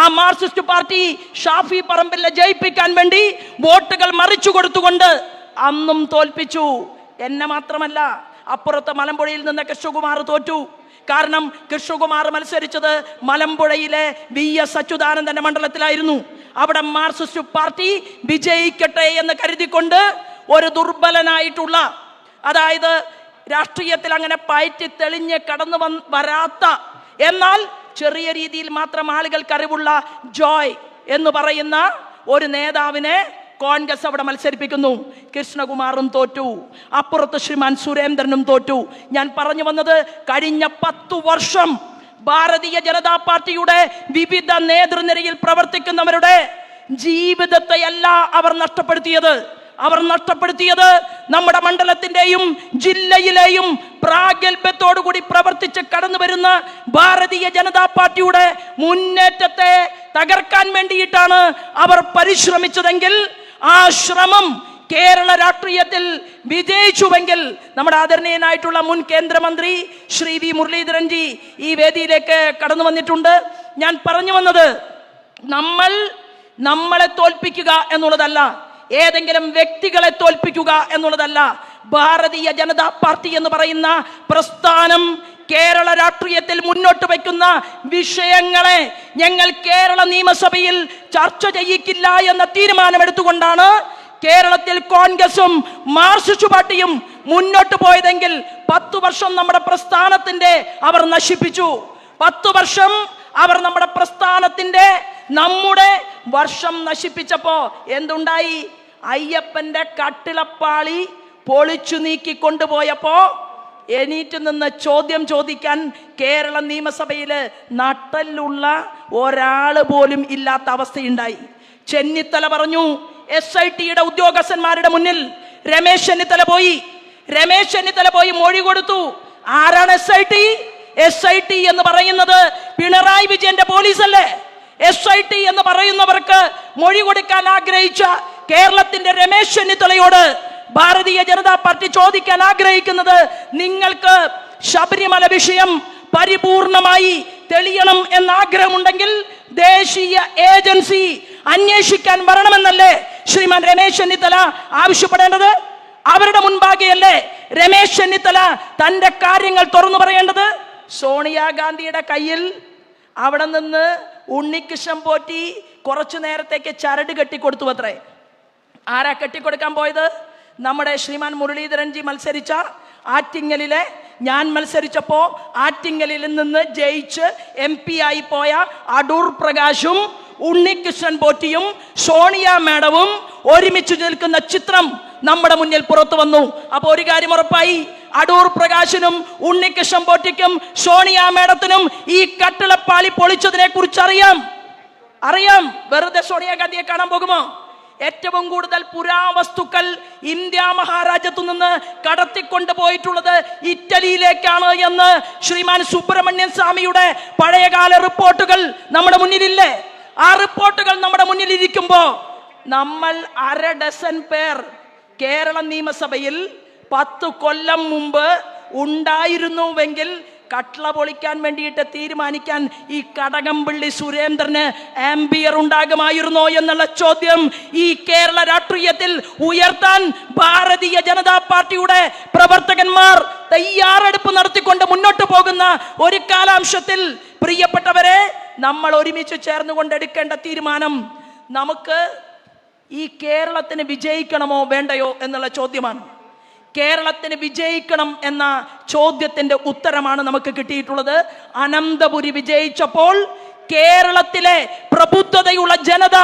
ആ മാർക്സിസ്റ്റ് പാർട്ടി ഷാഫി പറമ്പിലിനെ ജയിപ്പിക്കാൻ വേണ്ടി വോട്ടുകൾ മറിച്ചു കൊടുത്തുകൊണ്ട് അന്നും തോൽപ്പിച്ചു. എന്നെ മാത്രമല്ല, അപ്പുറത്ത് മലമ്പുഴയിൽ നിന്ന് കൃഷ്ണകുമാർ തോറ്റു. കാരണം കൃഷ്ണകുമാർ മത്സരിച്ചത് മലമ്പുഴയിലെ VS അച്യുതാനന്ദന്റെ മണ്ഡലത്തിലായിരുന്നു. അവിടെ മാർക്സിസ്റ്റ് പാർട്ടി വിജയിക്കട്ടെ എന്ന് കരുതിക്കൊണ്ട് ഒരു ദുർബലനായിട്ടുള്ള, അതായത് രാഷ്ട്രീയത്തിൽ അങ്ങനെ പയറ്റി തെളിഞ്ഞ് കടന്നു വരാത്ത, എന്നാൽ ചെറിയ രീതിയിൽ മാത്രം ആളുകൾക്ക് അറിവുള്ള ജോയ് എന്ന് പറയുന്ന ഒരു നേതാവിനെ കോൺഗ്രസ് അവിടെ മത്സരിപ്പിക്കുന്നു. കൃഷ്ണകുമാറും തോറ്റു, അപ്പുറത്ത് ശ്രീമാൻ സുരേന്ദ്രനും തോറ്റു. ഞാൻ പറഞ്ഞു വന്നത്, കഴിഞ്ഞ 10 വർഷം ഭാരതീയ ജനതാ പാർട്ടിയുടെ വിവിധ നേതൃനിരയിൽ പ്രവർത്തിക്കുന്നവരുടെ ജീവിതത്തെയല്ല അവർ നഷ്ടപ്പെടുത്തിയത്. അവർ നഷ്ടപ്പെടുത്തിയത് നമ്മുടെ മണ്ഡലത്തിന്റെയും ജില്ലയിലെയും പ്രാഗൽഭ്യത്തോടുകൂടി പ്രവർത്തിച്ച് കടന്നു വരുന്ന ഭാരതീയ ജനതാ പാർട്ടിയുടെ മുന്നേറ്റത്തെ തകർക്കാൻ വേണ്ടിയിട്ടാണ് അവർ പരിശ്രമിച്ചതെങ്കിൽ ആ ശ്രമം കേരള രാഷ്ട്രീയത്തിൽ വിജയിച്ചുവെങ്കിൽ നമ്മുടെ ആദരണീയനായിട്ടുള്ള മുൻ കേന്ദ്രമന്ത്രി ശ്രീ V മുരളീധരൻജി ഈ വേദിയിലേക്ക് കടന്നു വന്നിട്ടുണ്ട്. ഞാൻ പറഞ്ഞു വന്നത്, നമ്മളെ തോൽപ്പിക്കുക എന്നുള്ളതല്ല, ഏതെങ്കിലും വ്യക്തികളെ തോൽപ്പിക്കുക എന്നുള്ളതല്ല. ഭാരതീയ ജനതാ പാർട്ടി എന്ന് പറയുന്ന പ്രസ്ഥാനം കേരള രാഷ്ട്രീയത്തിൽ മുന്നോട്ട് വയ്ക്കുന്ന വിഷയങ്ങളെ ഞങ്ങൾ കേരള നിയമസഭയിൽ ചർച്ച ചെയ്യിക്കില്ല എന്ന തീരുമാനമെടുത്തുകൊണ്ടാണ് കേരളത്തിൽ കോൺഗ്രസും മാർക്സിസ്റ്റ് പാർട്ടിയും മുന്നോട്ട് പോയതെങ്കിൽ 10 വർഷം നമ്മുടെ പ്രസ്ഥാനത്തിന്റെ അവർ നശിപ്പിച്ചു. 10 വർഷം അവർ നമ്മുടെ പ്രസ്ഥാനത്തിന്റെ നമ്മുടെ വർഷം നശിപ്പിച്ചപ്പോ എന്തുണ്ടായി? അയ്യപ്പന്റെ കട്ടിളപ്പാളി പൊളിച്ചു നീക്കി കൊണ്ടുപോയപ്പോ എണീറ്റ് നിന്ന് ചോദ്യം ചോദിക്കാൻ കേരള നിയമസഭയില് നട്ടലുള്ള ഒരാള് പോലും ഇല്ലാത്ത അവസ്ഥയുണ്ടായി. ചെന്നിത്തല പറഞ്ഞു, SITയുടെ ഉദ്യോഗസ്ഥന്മാരുടെ മുന്നിൽ രമേശ് ചെന്നിത്തല പോയി മൊഴി കൊടുത്തു. ആരാണ് SIT എന്ന് പറയുന്നത്? പിണറായി വിജയന്റെ പോലീസല്ലേ? SIT എന്ന് പറയുന്നവർക്ക് മൊഴി കൊടുക്കാൻ ആഗ്രഹിച്ച കേരളത്തിന്റെ രമേശ് ചെന്നിത്തലയോട് ഭാരതീയ ജനതാ പാർട്ടി ചോദിക്കാൻ ആഗ്രഹിക്കുന്നത്, നിങ്ങൾക്ക് ശബരിമല വിഷയം പരിപൂർണമായി തെളിയണം എന്ന ആഗ്രഹമുണ്ടെങ്കിൽ ദേശീയ ഏജൻസി അന്വേഷിക്കാൻ വരണമെന്നല്ലേ ശ്രീമാൻ രമേശ് ചെന്നിത്തല ആവശ്യപ്പെടേണ്ടത്? അവരുടെ മുൻപാകെയല്ലേ രമേശ് ചെന്നിത്തല തന്റെ കാര്യങ്ങൾ തുറന്നു പറയേണ്ടത്? സോണിയാഗാന്ധിയുടെ കയ്യിൽ അവിടെ നിന്ന് ഉണ്ണികൃഷ്ണൻ പോറ്റി കുറച്ചു നേരത്തേക്ക് ചരട് കെട്ടിക്കൊടുത്തു അത്രേ. ആരാ കെട്ടിക്കൊടുക്കാൻ പോയത്? നമ്മുടെ ശ്രീമാൻ മുരളീധരൻജി മത്സരിച്ച ആറ്റിങ്ങലിലെ, ഞാൻ മത്സരിച്ചപ്പോ ആറ്റിങ്ങലിൽ നിന്ന് ജയിച്ച് MP ആയി പോയ അടൂർ പ്രകാശും ഉണ്ണികൃഷ്ണൻ പോറ്റിയും സോണിയ മാഡവും ഒരുമിച്ച് നിൽക്കുന്ന ചിത്രം നമ്മുടെ മുന്നിൽ പുറത്തു വന്നു. അപ്പൊ ഒരു കാര്യം ഉറപ്പായി, അടൂർ പ്രകാശിനും ഉണ്ണികൃഷ്ണൻ പോറ്റിക്കും സോണിയ മാഡത്തിനും ഈ കട്ടിളപ്പാളി പൊളിച്ചതിനെ കുറിച്ച് അറിയാം. വെറുതെ സോണിയാഗാന്ധിയെ കാണാൻ പോകുമോ? ഏറ്റവും കൂടുതൽ പുരാവസ്തുക്കൾ ഇന്ത്യ മഹാരാജ്യത്തു നിന്ന് കടത്തിക്കൊണ്ടു പോയിട്ടുള്ളത് ഇറ്റലിയിലേക്കാണ് എന്ന് ശ്രീമാൻ സുബ്രഹ്മണ്യൻ സ്വാമിയുടെ പഴയകാല റിപ്പോർട്ടുകൾ നമ്മുടെ മുന്നിലില്ലേ? ആ റിപ്പോർട്ടുകൾ നമ്മുടെ മുന്നിൽ ഇരിക്കുമ്പോ നമ്മൾ 1/2 ഡസൻ പേർ കേരള നിയമസഭയിൽ 10 കൊല്ലം മുമ്പ് ഉണ്ടായിരുന്നുവെങ്കിൽ കട്ട്ള പൊളിക്കാൻ വേണ്ടിയിട്ട് തീരുമാനിക്കാൻ ഈ കടകംപള്ളി സുരേന്ദ്രന് ആംബിയർ ഉണ്ടാകുമായിരുന്നോ എന്നുള്ള ചോദ്യം ഈ കേരള രാഷ്ട്രീയത്തിൽ ഉയർത്താൻ ഭാരതീയ ജനതാ പാർട്ടിയുടെ പ്രവർത്തകന്മാർ തയ്യാറെടുപ്പ് നടത്തിക്കൊണ്ട് മുന്നോട്ട് പോകുന്ന ഒരു കാലാംശത്തിൽ പ്രിയപ്പെട്ടവരെ, നമ്മൾ ഒരുമിച്ച് ചേർന്നുകൊണ്ട് എടുക്കേണ്ട തീരുമാനം നമുക്ക് ഈ കേരളത്തിന് വിജയിക്കണമോ വേണ്ടയോ എന്നുള്ള ചോദ്യമാണ്. കേരളത്തിന് വിജയിക്കണം എന്ന ചോദ്യത്തിന്റെ ഉത്തരമാണ് നമുക്ക് കിട്ടിയിട്ടുള്ളത്. അനന്തപുരി വിജയിച്ചപ്പോൾ കേരളത്തിലെ പ്രബുദ്ധതയുള്ള ജനത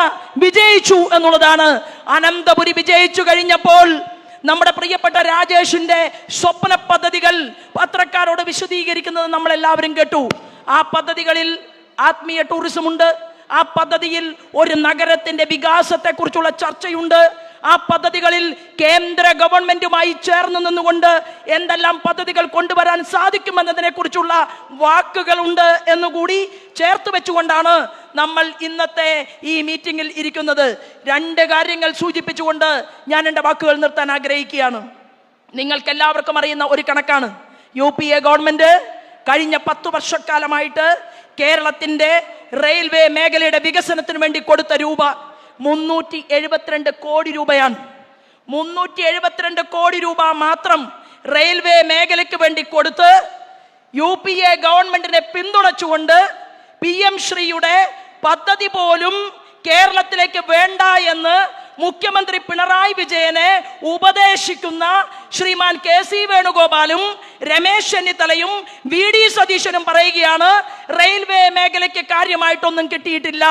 വിജയിച്ചു എന്നുള്ളതാണ്. അനന്തപുരി വിജയിച്ചു കഴിഞ്ഞപ്പോൾ നമ്മുടെ പ്രിയപ്പെട്ട രാജേഷിന്റെ സ്വപ്ന പദ്ധതികൾ പത്രക്കാരോട് വിശദീകരിക്കുന്നത് നമ്മളെല്ലാവരും കേട്ടു. ആ പദ്ധതികളിൽ ആത്മീയ ടൂറിസം ഉണ്ട്, ആ പദ്ധതിയിൽ ഒരു നഗരത്തിന്റെ വികാസത്തെക്കുറിച്ചുള്ള ചർച്ചയുണ്ട്. ആ പദ്ധതികളിൽ കേന്ദ്ര ഗവൺമെന്റുമായി ചേർന്ന് നിന്നുകൊണ്ട് എന്തെല്ലാം പദ്ധതികൾ കൊണ്ടുവരാൻ സാധിക്കുമെന്നതിനെ കുറിച്ചുള്ള വാക്കുകളുണ്ട് എന്നുകൂടി ചേർത്ത് വെച്ചുകൊണ്ടാണ് നമ്മൾ ഇന്നത്തെ ഈ മീറ്റിംഗിൽ ഇരിക്കുന്നത്. രണ്ട് കാര്യങ്ങൾ സൂചിപ്പിച്ചുകൊണ്ട് ഞാൻ എൻ്റെ വാക്കുകൾ നിർത്താൻ ആഗ്രഹിക്കുകയാണ്. നിങ്ങൾക്ക് എല്ലാവർക്കും അറിയുന്ന ഒരു കണക്കാണ്. UPA ഗവൺമെന്റ് കഴിഞ്ഞ 10 വർഷക്കാലമായിട്ട് കേരളത്തിന്റെ റെയിൽവേ മേഖലയുടെ വികസനത്തിന് വേണ്ടി കൊടുത്ത രൂപ 372 കോടി രൂപയാണ്. 372 കോടി രൂപ മാത്രം റെയിൽവേ മേഖലയ്ക്ക് വേണ്ടി കൊടുത്ത് UPA ഗവൺമെന്റിനെ പിന്തുണച്ചുകൊണ്ട് PM ശ്രീയുടെ പദ്ധതി പോലും കേരളത്തിലേക്ക് വേണ്ട എന്ന് മുഖ്യമന്ത്രി പിണറായി വിജയനെ ഉപദേശിക്കുന്ന ശ്രീമാൻ KC വേണുഗോപാലും രമേശ് ചെന്നിത്തലയും VD സതീശനും പറയുകയാണ് റെയിൽവേ മേഖലയ്ക്ക് കാര്യമായിട്ടൊന്നും കിട്ടിയിട്ടില്ല.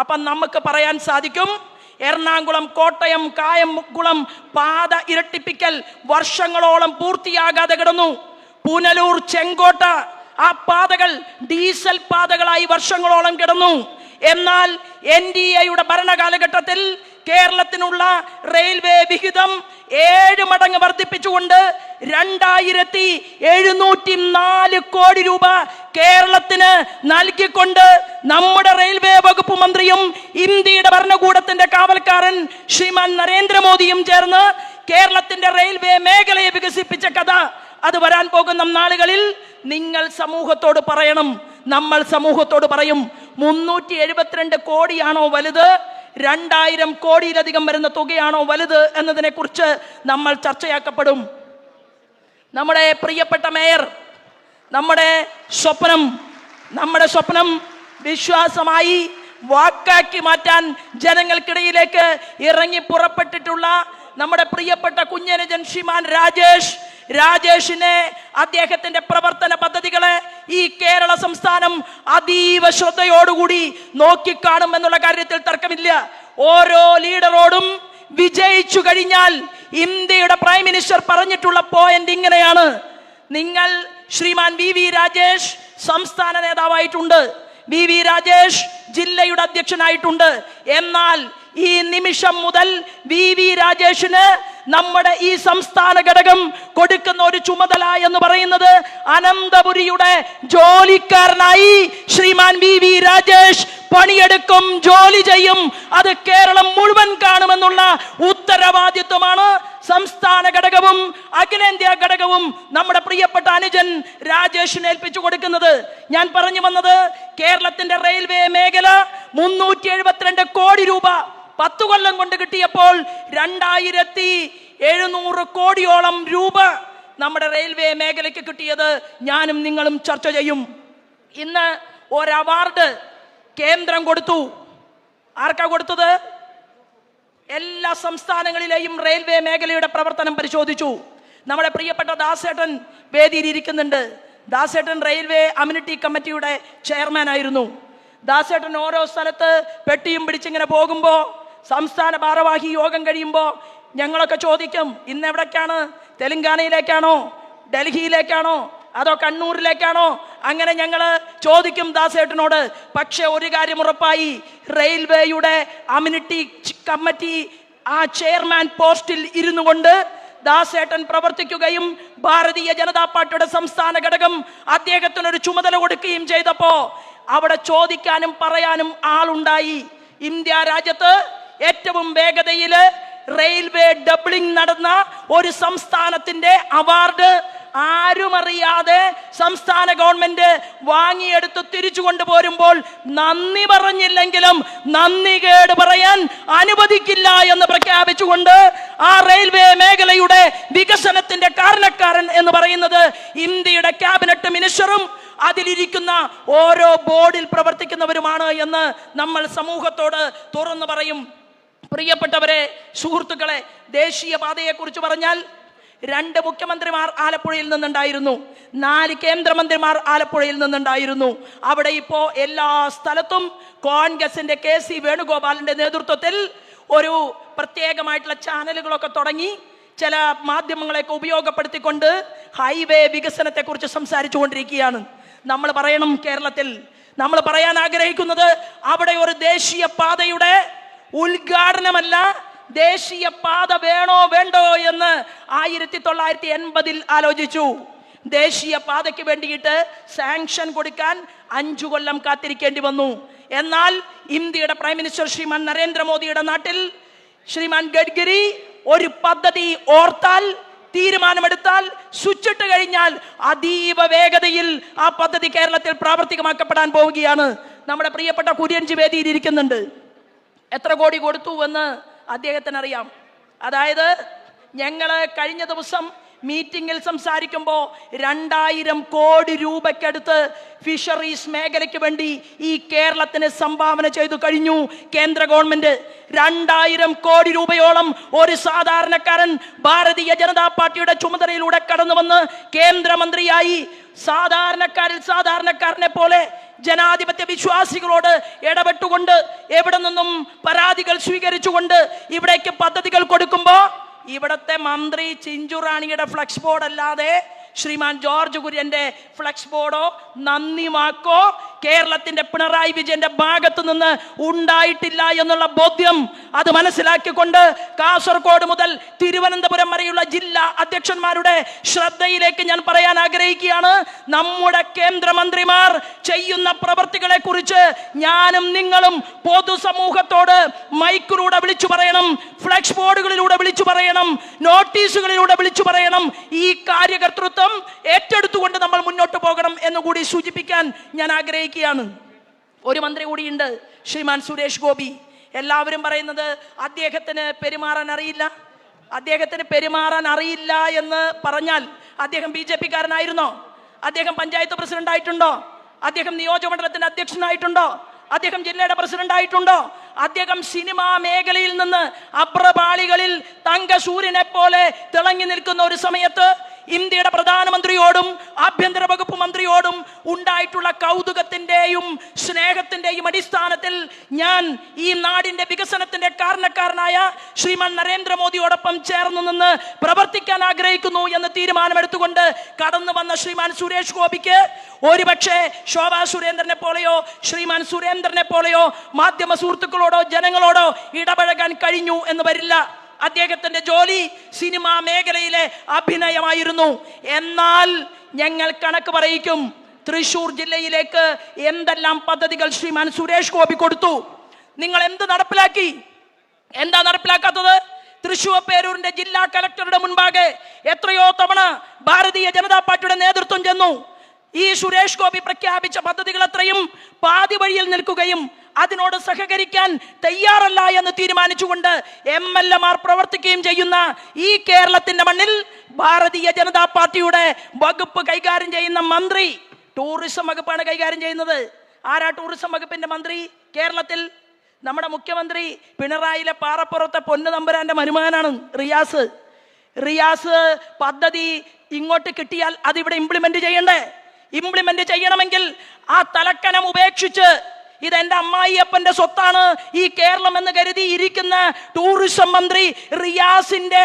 അപ്പം നമുക്ക് പറയാൻ സാധിക്കും, എറണാകുളം കോട്ടയം കായംകുളം പാത ഇരട്ടിപ്പിക്കൽ വർഷങ്ങളോളം പൂർത്തിയാകാതെ കിടന്നു. പുനലൂർ ചെങ്കോട്ട ആ പാതകൾ ഡീസൽ പാതകളായി വർഷങ്ങളോളം കിടന്നു. എന്നാൽ NDAയുടെ ഭരണകാലഘട്ടത്തിൽ കേരളത്തിനുള്ള റെയിൽവേ വിഹിതം 7 മടങ്ങ് വർദ്ധിപ്പിച്ചുകൊണ്ട് 2704 കോടി രൂപ കേരളത്തിന് നൽകിക്കൊണ്ട് നമ്മുടെ റെയിൽവേ വകുപ്പ് മന്ത്രിയും ഇന്ത്യയുടെ ഭരണകൂടത്തിന്റെ കാവൽക്കാരൻ ശ്രീമാൻ നരേന്ദ്രമോദിയും ചേർന്ന് കേരളത്തിന്റെ റെയിൽവേ മേഖലയെ വികസിപ്പിച്ച കഥ അത് വരാൻ പോകുന്ന നാളുകളിൽ നിങ്ങൾ സമൂഹത്തോട് പറയണം. നമ്മൾ സമൂഹത്തോട് പറയും, 372 കോടിയാണോ വലുത്, 2000 കോടിയിലധികം വരുന്ന തുകയാണോ വലുത് എന്നതിനെ കുറിച്ച് നമ്മൾ ചർച്ചയാക്കപ്പെടും. നമ്മുടെ പ്രിയപ്പെട്ട മേയർ നമ്മുടെ സ്വപ്നം വിശ്വാസമായി വാക്കാക്കി മാറ്റാൻ ജനങ്ങൾക്കിടയിലേക്ക് ഇറങ്ങി പുറപ്പെട്ടിട്ടുള്ള നമ്മുടെ പ്രിയപ്പെട്ട കുഞ്ഞനുജൻ ശ്രീമാൻ രാജേഷിനെ അദ്ദേഹത്തിന്റെ പ്രവർത്തന പദ്ധതികളെ ഈ കേരള സംസ്ഥാനം അതീവ ശ്രദ്ധയോടുകൂടി നോക്കിക്കാണുമെന്നുള്ള കാര്യത്തിൽ തർക്കമില്ല. ഓരോ ലീഡറോടും വിജയിച്ചു കഴിഞ്ഞാൽ ഇന്ത്യയുടെ പ്രൈം മിനിസ്റ്റർ പറഞ്ഞിട്ടുള്ള പോയിന്റ് ഇങ്ങനെയാണ്: നിങ്ങൾ ശ്രീമാൻ VV രാജേഷ് സംസ്ഥാന നേതാവായിട്ടുണ്ട്, VV രാജേഷ് ജില്ലയുടെ അധ്യക്ഷനായിട്ടുണ്ട്. എന്നാൽ ഈ നിമിഷം മുതൽ VV രാജേഷിന് നമ്മുടെ ഈ സംസ്ഥാന ഘടകം കൊടുക്കുന്ന ഒരു ചുമതല എന്ന് പറയുന്നത് അനന്തപുരിയുടെ ജോലിക്കാരനായി ശ്രീമാൻ VV രാജേഷ് പണിയെടുക്കും, ജോലി ചെയ്യും. അത് കേരളം മുഴുവൻ കാണുമെന്നുള്ള ഉത്തരവാദിത്വമാണ് സംസ്ഥാന ഘടകവും അഖിലേന്ത്യാ ഘടകവും നമ്മുടെ പ്രിയപ്പെട്ട അനുജൻ രാജേഷിനെ ഏൽപ്പിച്ചു കൊടുക്കുന്നത്. ഞാൻ പറഞ്ഞു വന്നത്, കേരളത്തിന്റെ റെയിൽവേ മേഖല 372 കോടി രൂപ 10 കൊല്ലം കൊണ്ട് കിട്ടിയപ്പോൾ 2700 കോടിയോളം രൂപ നമ്മുടെ റെയിൽവേ മേഖലയ്ക്ക് കിട്ടിയത് ഞാനും നിങ്ങളും ചർച്ച ചെയ്യും. ഇന്ന് ഒരു അവാർഡ് കേന്ദ്രം കൊടുത്തു. ആർക്കാ കൊടുത്തത്? എല്ലാ സംസ്ഥാനങ്ങളിലെയും റെയിൽവേ മേഖലയുടെ പ്രവർത്തനം പരിശോധിച്ചു. നമ്മുടെ പ്രിയപ്പെട്ട ദാസേട്ടൻ വേദിയിൽ ഇരിക്കുന്നുണ്ട്. ദാസേട്ടൻ റെയിൽവേ അമ്യൂണിറ്റി കമ്മിറ്റിയുടെ ചെയർമാൻ ആയിരുന്നു. ദാസേട്ടൻ ഓരോ സ്ഥലത്ത് പെട്ടിയും പിടിച്ചിങ്ങനെ പോകുമ്പോൾ, സംസ്ഥാന ഭാരവാഹി യോഗം കഴിയുമ്പോൾ ഞങ്ങളൊക്കെ ചോദിക്കും, ഇന്ന് എവിടേക്കാണ്? തെലങ്കാനയിലേക്കാണോ, ഡൽഹിയിലേക്കാണോ, അതോ കണ്ണൂരിലേക്കാണോ? അങ്ങനെ ഞങ്ങൾ ചോദിക്കും ദാസേട്ടനോട്. പക്ഷെ ഒരു കാര്യം ഉറപ്പായി, റെയിൽവേയുടെ അമ്യൂണിറ്റി കമ്മിറ്റി ആ ചെയർമാൻ പോസ്റ്റിൽ ഇരുന്നു കൊണ്ട് ദാസേട്ടൻ പ്രവർത്തിക്കുകയും ഭാരതീയ ജനതാ പാർട്ടിയുടെ സംസ്ഥാന ഘടകം അദ്ദേഹത്തിനൊരു ചുമതല കൊടുക്കുകയും ചെയ്തപ്പോ അവിടെ ചോദിക്കാനും പറയാനും ആളുണ്ടായി. ഇന്ത്യ രാജ്യത്ത് ഏറ്റവും വേഗതയിൽ റെയിൽവേ ഡബിളിംഗ് നടന്ന ഒരു സംസ്ഥാനത്തിന്റെ അവാർഡ് ആരും അറിയാതെ സംസ്ഥാന ഗവൺമെന്റ് വാങ്ങിയെടുത്ത് തിരിച്ചു കൊണ്ടുപോരുമ്പോൾ നന്ദി പറഞ്ഞില്ലെങ്കിലും നന്ദി കേട് പറയാൻ അനുവദിക്കില്ല എന്ന് പ്രഖ്യാപിച്ചുകൊണ്ട് ആ റെയിൽവേ മേഖലയുടെ വികസനത്തിന്റെ കാരണക്കാരൻ എന്ന് പറയുന്നത് ഇന്ത്യയുടെ ക്യാബിനറ്റ് മിനിസ്റ്ററും അതിലിരിക്കുന്ന ഓരോ ബോർഡിൽ പ്രവർത്തിക്കുന്നവരുമാണ് എന്ന് നമ്മൾ സമൂഹത്തോട് തുറന്നു പറയും. പ്രിയപ്പെട്ടവരെ, സുഹൃത്തുക്കളെ, ദേശീയപാതയെക്കുറിച്ച് പറഞ്ഞാൽ 2 മുഖ്യമന്ത്രിമാർ ആലപ്പുഴയിൽ നിന്നുണ്ടായിരുന്നു, 4 കേന്ദ്രമന്ത്രിമാർ ആലപ്പുഴയിൽ നിന്നുണ്ടായിരുന്നു. അവിടെ ഇപ്പോ എല്ലാ സ്ഥലത്തും കോൺഗ്രസിന്റെ KC വേണുഗോപാലിന്റെ നേതൃത്വത്തിൽ ഒരു പ്രത്യേകമായിട്ടുള്ള ചാനലുകളൊക്കെ തുടങ്ങി ചില മാധ്യമങ്ങളെയൊക്കെ ഉപയോഗപ്പെടുത്തിക്കൊണ്ട് ഹൈവേ വികസനത്തെക്കുറിച്ച് സംസാരിച്ചു കൊണ്ടിരിക്കുകയാണ്. നമ്മൾ പറയണം, കേരളത്തിൽ നമ്മൾ പറയാൻ ആഗ്രഹിക്കുന്നത് അവിടെ ഒരു ദേശീയ പാതയുടെ ഉദ്ഘാടനമല്ല, ദേശീയ പാത വേണോ വേണ്ടോ എന്ന് 1980 ആലോചിച്ചു. ദേശീയ പാതയ്ക്ക് വേണ്ടിയിട്ട് സാങ്ഷൻ കൊടുക്കാൻ 5 കൊല്ലം കാത്തിരിക്കേണ്ടി വന്നു. എന്നാൽ ഇന്ത്യയുടെ പ്രൈം മിനിസ്റ്റർ ശ്രീമാൻ നരേന്ദ്രമോദിയുടെ നാട്ടിൽ ശ്രീമാൻ ഗഡ്കരി ഒരു പദ്ധതി ഓർത്താൽ, തീരുമാനമെടുത്താൽ, സ്വിച്ചിട്ട് കഴിഞ്ഞാൽ അതീവ വേഗതയിൽ ആ പദ്ധതി കേരളത്തിൽ പ്രാവർത്തികമാക്കപ്പെടാൻ പോവുകയാണ്. നമ്മുടെ പ്രിയപ്പെട്ട കുര്യൻജി വേദിയിൽ ഇരിക്കുന്നുണ്ട്. എത്ര കോടി കൊടുത്തു എന്ന് അദ്ദേഹത്തിന് അറിയാം. അതായത് ഞങ്ങൾ കഴിഞ്ഞ ദിവസം മീറ്റിംഗിൽ സംസാരിക്കുമ്പോൾ 2000 കോടി രൂപയ്ക്കടുത്ത് ഫിഷറീസ് മേഖലയ്ക്ക് വേണ്ടി ഈ കേരളത്തിന് സംഭാവന ചെയ്തു കഴിഞ്ഞു കേന്ദ്ര ഗവൺമെന്റ്. 2000 കോടി രൂപയോളം ഒരു സാധാരണക്കാരൻ ഭാരതീയ ജനതാ പാർട്ടിയുടെ ചുമതലയിലൂടെ കടന്നു വന്ന് കേന്ദ്രമന്ത്രിയായി സാധാരണക്കാരിൽ സാധാരണക്കാരനെ പോലെ ജനാധിപത്യ വിശ്വാസികളോട് ഇടപെട്ടുകൊണ്ട് എവിടെ നിന്നും പരാതികൾ സ്വീകരിച്ചുകൊണ്ട് ഇവിടേക്ക് പദ്ധതികൾ കൊടുക്കുമ്പോൾ ഇവിടത്തെ മന്ത്രി ചിഞ്ചുറാണിയുടെ ഫ്ലക്സ് ബോർഡ് അല്ലാതെ ശ്രീമാൻ ജോർജ് കുര്യന്റെ ഫ്ലക്സ് ബോർഡോ നന്ദി വാക്കോ കേരളത്തിന്റെ പിണറായി വിജയന്റെ ഭാഗത്ത് നിന്ന് ഉണ്ടായിട്ടില്ല എന്നുള്ള ബോധ്യം അത് മനസ്സിലാക്കിക്കൊണ്ട് കാസർഗോഡ് മുതൽ തിരുവനന്തപുരം വരെയുള്ള ജില്ലാ അധ്യക്ഷന്മാരുടെ ശ്രദ്ധയിലേക്ക് ഞാൻ പറയാൻ ആഗ്രഹിക്കുകയാണ്. നമ്മുടെ കേന്ദ്രമന്ത്രിമാർ ചെയ്യുന്ന പ്രവർത്തികളെ കുറിച്ച് ഞാനും നിങ്ങളും പൊതുസമൂഹത്തോട് മൈക്കിലൂടെ വിളിച്ചു പറയണം, ഫ്ലക്സ് ബോർഡുകളിലൂടെ വിളിച്ചു പറയണം, നോട്ടീസുകളിലൂടെ വിളിച്ചു പറയണം. ഈ കാര്യകർതൃത്വം ഏറ്റെടുത്തുകൊണ്ട് നമ്മൾ മുന്നോട്ട് പോകണം എന്നുകൂടി സൂചിപ്പിക്കാൻ ഞാൻ ആഗ്രഹിക്കുകയാണ്. ഒരു മന്ത്രി കൂടിയുണ്ട്, ശ്രീമാൻ സുരേഷ് ഗോപി. എല്ലാവരും പറയുന്നത് അദ്ദേഹത്തിന് പെരുമാറാൻ അറിയില്ല. അദ്ദേഹത്തിന് പെരുമാറാൻ അറിയില്ല എന്ന് പറഞ്ഞാൽ അദ്ദേഹം BJP കാരനായിരുന്നോ? അദ്ദേഹം പഞ്ചായത്ത് പ്രസിഡന്റ് ആയിട്ടുണ്ടോ? അദ്ദേഹം നിയോജകമണ്ഡലത്തിന്റെ അധ്യക്ഷനായിട്ടുണ്ടോ? അദ്ദേഹം ജില്ലയുടെ പ്രസിഡന്റ് ആയിട്ടുണ്ടോ? അദ്ദേഹം സിനിമാ മേഖലയിൽ നിന്ന് അപ്രപാളികളിൽ തങ്കസൂര്യനെ പോലെ തിളങ്ങി നിൽക്കുന്ന ഒരു സമയത്ത് ഇന്ത്യയുടെ പ്രധാനമന്ത്രിയോടും ആഭ്യന്തര വകുപ്പ് മന്ത്രിയോടും ഉണ്ടായിട്ടുള്ള കൗതുകത്തിന്റെയും സ്നേഹത്തിന്റെയും അടിസ്ഥാനത്തിൽ ഞാൻ ഈ നാടിന്റെ വികസനത്തിന്റെ കാരണക്കാരനായ ശ്രീമാൻ നരേന്ദ്രമോദിയോടൊപ്പം ചേർന്ന് നിന്ന് പ്രവർത്തിക്കാൻ ആഗ്രഹിക്കുന്നു എന്ന് തീരുമാനമെടുത്തുകൊണ്ട് കടന്നു വന്ന ശ്രീമാൻ സുരേഷ് ഗോപിക്ക് ഒരുപക്ഷെ ശോഭാ സുരേന്ദ്രനെ പോലെയോ ശ്രീമാൻ സുരേന്ദ്രനെ പോലെയോ മാധ്യമ സുഹൃത്തുക്കളോടോ ജനങ്ങളോടോ ഇടപഴകാൻ കഴിഞ്ഞു എന്ന് വരില്ല. അദ്ദേഹത്തിന്റെ ജോലി സിനിമാ മേഖലയിലെ അഭിനയമായിരുന്നു. എന്നാൽ ഞങ്ങൾ കണക്ക് പറയിക്കും, തൃശൂർ ജില്ലയിലേക്ക് എന്തെല്ലാം പദ്ധതികൾ ശ്രീമാൻ സുരേഷ് ഗോപി കൊടുത്തു. നിങ്ങൾ എന്ത് നടപ്പിലാക്കി? എന്താ നടപ്പിലാക്കാത്തത്? തൃശൂർ പേരൂരിന്റെ ജില്ലാ കലക്ടറുടെ മുൻപാകെ എത്രയോ തവണ ഭാരതീയ ജനതാ പാർട്ടിയുടെ നേതൃത്വം ചെന്നു. ഈ സുരേഷ് ഗോപി പ്രഖ്യാപിച്ച പദ്ധതികൾ അത്രയും പാതി വഴിയിൽ നിൽക്കുകയും അതിനോട് സഹകരിക്കാൻ തയ്യാറല്ല എന്ന് തീരുമാനിച്ചുകൊണ്ട് MLA-മാർ പ്രവർത്തിക്കുകയും ചെയ്യുന്ന ഈ കേരളത്തിന്റെ മണ്ണിൽ ഭാരതീയ ജനതാ പാർട്ടിയുടെ വകുപ്പ് കൈകാര്യം ചെയ്യുന്ന മന്ത്രി ടൂറിസം വകുപ്പാണ് കൈകാര്യം ചെയ്യുന്നത്. ആരാ ടൂറിസം വകുപ്പിന്റെ മന്ത്രി കേരളത്തിൽ? നമ്മുടെ മുഖ്യമന്ത്രി പിണറായിയിലെ പാറപ്പുറത്തെ പൊന്നു തമ്പുരാന്റെ മരുമകനാണ് റിയാസ്. റിയാസ് പദ്ധതി ഇങ്ങോട്ട് കിട്ടിയാൽ അതിവിടെ ഇംപ്ലിമെന്റ് ചെയ്യണ്ടേ? ഇംപ്ലിമെന്റ് ചെയ്യണമെങ്കിൽ ആ തലക്കനം ഉപേക്ഷിച്ച് ഇതെന്റെ അമ്മായിയപ്പന്റെ സ്വത്താണ് ഈ കേരളം എന്ന് കരുതി ഇരിക്കുന്ന ടൂറിസം മന്ത്രി റിയാസിന്റെ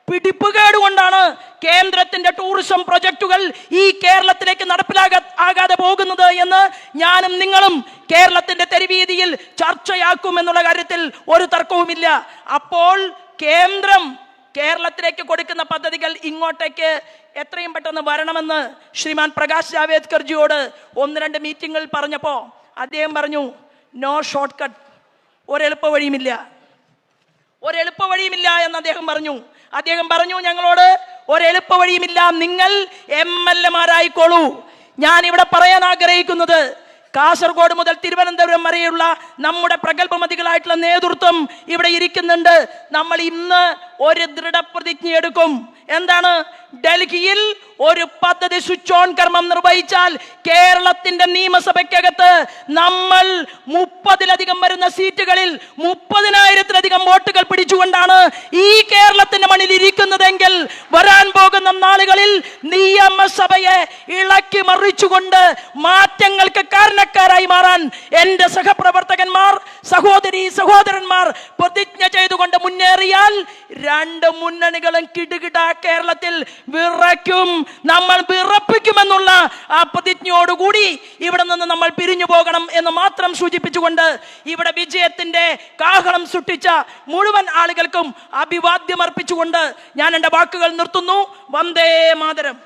പിടിപ്പുകേട് കൊണ്ടാണ് കേന്ദ്രത്തിന്റെ ടൂറിസം പ്രൊജക്ടുകൾ ഈ കേരളത്തിലേക്ക് നടപ്പിലാകാതെ പോകുന്നത് എന്ന് ഞാനും നിങ്ങളും കേരളത്തിന്റെ തെരുവീതിയിൽ ചർച്ചയാക്കുമെന്നുള്ള കാര്യത്തിൽ ഒരു തർക്കവുമില്ല. അപ്പോൾ കേന്ദ്രം കേരളത്തിലേക്ക് കൊടുക്കുന്ന പദ്ധതികൾ ഇങ്ങോട്ടേക്ക് എത്രയും പെട്ടെന്ന് വരണമെന്ന് ശ്രീമാൻ പ്രകാശ് ജാവേദ്കർജിയോട് 1-2 മീറ്റിങ്ങുകൾ പറഞ്ഞപ്പോൾ അദ്ദേഹം പറഞ്ഞു, നോ ഷോർട്ട് കട്ട്, ഒരെളുപ്പ വഴിയുമില്ല, ഒരെളുപ്പ വഴിയുമില്ല എന്ന് അദ്ദേഹം പറഞ്ഞു. ഞങ്ങളോട് ഒരെളുപ്പ വഴിയുമില്ല, നിങ്ങൾ MLA-മാരായിക്കോളൂ. ഞാൻ ഇവിടെ പറയാൻ ആഗ്രഹിക്കുന്നത്, കാസർഗോഡ് മുതൽ തിരുവനന്തപുരം വരെയുള്ള നമ്മുടെ പ്രഗത്ഭമതികളായിട്ടുള്ള നേതൃത്വം ഇവിടെ ഇരിക്കുന്നുണ്ട്. നമ്മൾ ഇന്ന് ഒരു ദൃഢപ്രതിജ്ഞ എടുക്കും. എന്താണ്? ഡൽഹിയിൽ ഒരു പദ്ധതി സ്വിച്ച് ഓൺ കർമ്മം നിർവഹിച്ചാൽ കേരളത്തിന്റെ നിയമസഭയ്ക്കകത്ത് നമ്മൾ 30-ലധികം വരുന്ന സീറ്റുകളിൽ 30,000-ലധികം വോട്ടുകൾ പിടിച്ചുകൊണ്ടാണ് ഈ കേരളത്തിന്റെ മണ്ണിൽ ഇരിക്കുന്നതെങ്കിൽ വരാൻ പോകുന്ന നാളുകളിൽ നിയമസഭയെ ഇളക്കി മറിച്ചുകൊണ്ട് മാറ്റങ്ങൾക്ക് കാരണക്കാരായി മാറാൻ എന്റെ സഹപ്രവർത്തകന്മാർ, സഹോദരന്മാർ പ്രതിജ്ഞ ചെയ്തുകൊണ്ട് മുന്നേറിയാൽ 2 മുന്നണികളും കിടുകിട കേരളത്തിൽ വിറയ്ക്കും, നമ്മൾ വിറപ്പിക്കുമെന്നുള്ള ആ പ്രതിജ്ഞയോടുകൂടി ഇവിടെ നിന്ന് നമ്മൾ പിരിഞ്ഞു പോകണം എന്ന് മാത്രം സൂചിപ്പിച്ചുകൊണ്ട് ഇവിടെ വിജയത്തിന്റെ കാഹളം സൃഷ്ടിച്ച മുഴുവൻ ആളുകൾക്കും അഭിവാദ്യം അർപ്പിച്ചുകൊണ്ട് ഞാൻ എൻ്റെ വാക്കുകൾ നിർത്തുന്നു. വന്ദേ മാതരം.